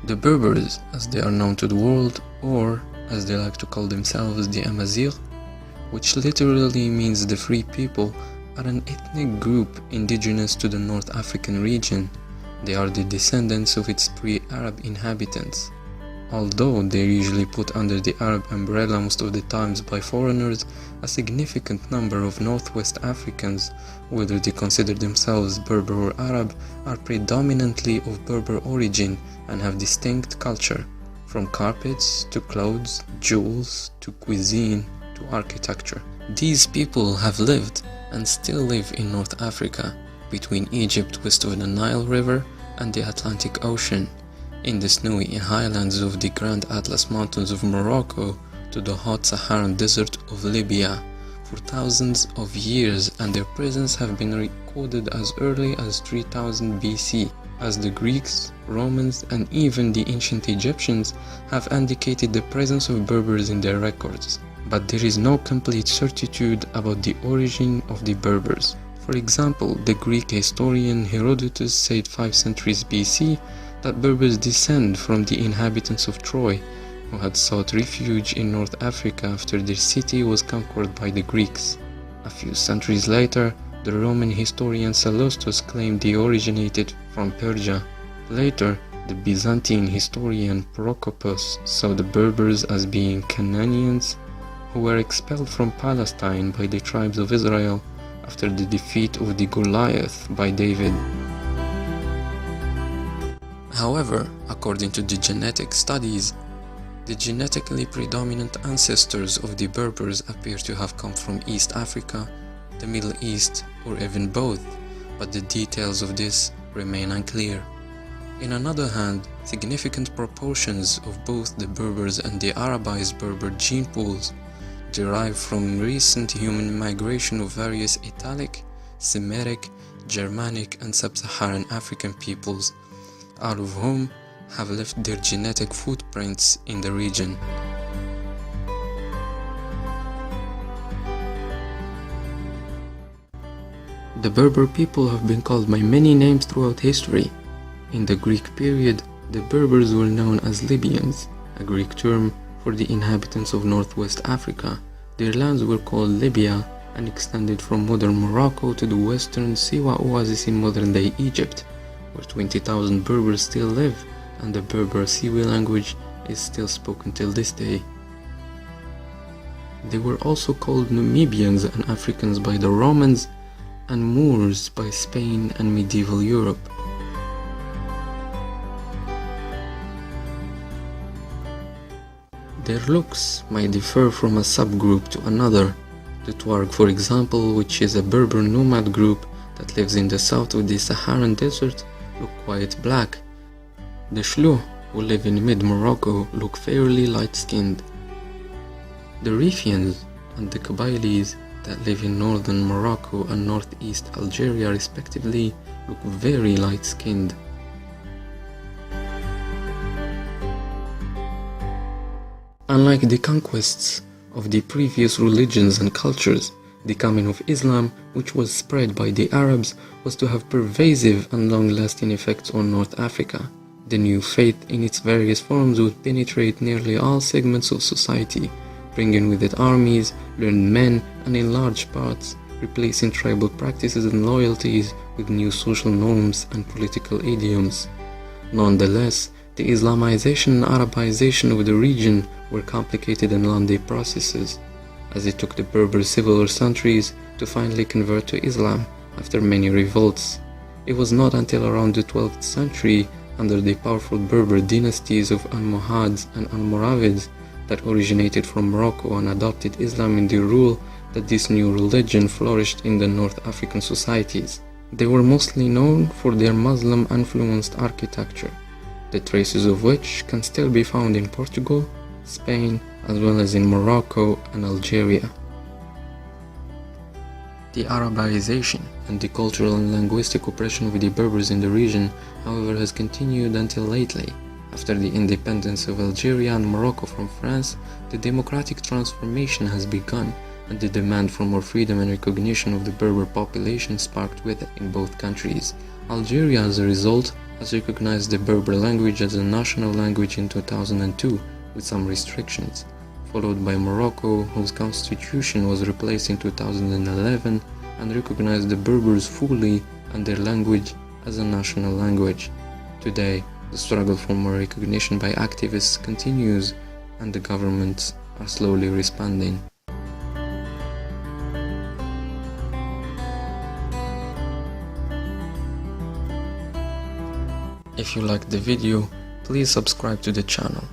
The Berbers, as they are known to the world, or as they like to call themselves, the Amazigh, which literally means the free people, are an ethnic group indigenous to the North African region. They are the descendants of its pre-Arab inhabitants. Although they are usually put under the Arab umbrella most of the times by foreigners, a significant number of Northwest Africans, whether they consider themselves Berber or Arab, are predominantly of Berber origin and have distinct culture, from carpets to clothes, jewels to cuisine to architecture. These people have lived and still live in North Africa, between Egypt west of the Nile River and the Atlantic Ocean, in the snowy highlands of the Grand Atlas Mountains of Morocco to the hot Saharan desert of Libya for thousands of years, and their presence have been recorded as early as 3000 BC, as the Greeks, Romans, and even the ancient Egyptians have indicated the presence of Berbers in their records. But there is no complete certitude about the origin of the Berbers. For example, the Greek historian Herodotus said 5 centuries BC that Berbers descend from the inhabitants of Troy, who had sought refuge in North Africa after their city was conquered by the Greeks. A few centuries later, the Roman historian Sallustus claimed they originated from Persia. Later, the Byzantine historian Procopius saw the Berbers as being Canaanians who were expelled from Palestine by the tribes of Israel after the defeat of the Goliath by David. However, according to the genetic studies, the genetically predominant ancestors of the Berbers appear to have come from East Africa, the Middle East, or even both, but the details of this remain unclear. On another hand, significant proportions of both the Berbers and the Arabized Berber gene pools derive from recent human migration of various Italic, Semitic, Germanic, and Sub-Saharan African peoples, all of whom have left their genetic footprints in the region. The Berber people have been called by many names throughout history. In the Greek period, the Berbers were known as Libyans, a Greek term for the inhabitants of Northwest Africa. Their lands were called Libya and extended from modern Morocco to the western Siwa oasis in modern-day Egypt, where 20,000 Berbers still live, and the Berber Siwi language is still spoken till this day. They were also called Numidians and Africans by the Romans, and Moors by Spain and medieval Europe. Their looks might differ from a subgroup to another. The Tuareg, for example, which is a Berber nomad group that lives in the south of the Saharan desert, look quite black. The Shluh, who live in mid-Morocco, look fairly light-skinned. The Rifians and the Kabyles that live in northern Morocco and northeast Algeria respectively look very light-skinned. Unlike the conquests of the previous religions and cultures, the coming of Islam, which was spread by the Arabs, was to have pervasive and long-lasting effects on North Africa. The new faith in its various forms would penetrate nearly all segments of society, bringing with it armies, learned men, and in large parts, replacing tribal practices and loyalties with new social norms and political idioms. Nonetheless, the Islamization and Arabization of the region were complicated and long processes, as it took the Berbers several centuries to finally convert to Islam after many revolts. It was not until around the 12th century, under the powerful Berber dynasties of Almohads and Almoravids that originated from Morocco and adopted Islam in their rule, that this new religion flourished in the North African societies. They were mostly known for their Muslim-influenced architecture, the traces of which can still be found in Portugal, Spain, as well as in Morocco and Algeria. The Arabization and the cultural and linguistic oppression of the Berbers in the region, however, has continued until lately. After the independence of Algeria and Morocco from France, the democratic transformation has begun, and the demand for more freedom and recognition of the Berber population sparked with it in both countries. Algeria, as a result, has recognized the Berber language as a national language in 2002, with some restrictions, followed by Morocco, whose constitution was replaced in 2011 and recognized the Berbers fully and their language as a national language. Today, the struggle for more recognition by activists continues, and the governments are slowly responding. If you liked the video, please subscribe to the channel.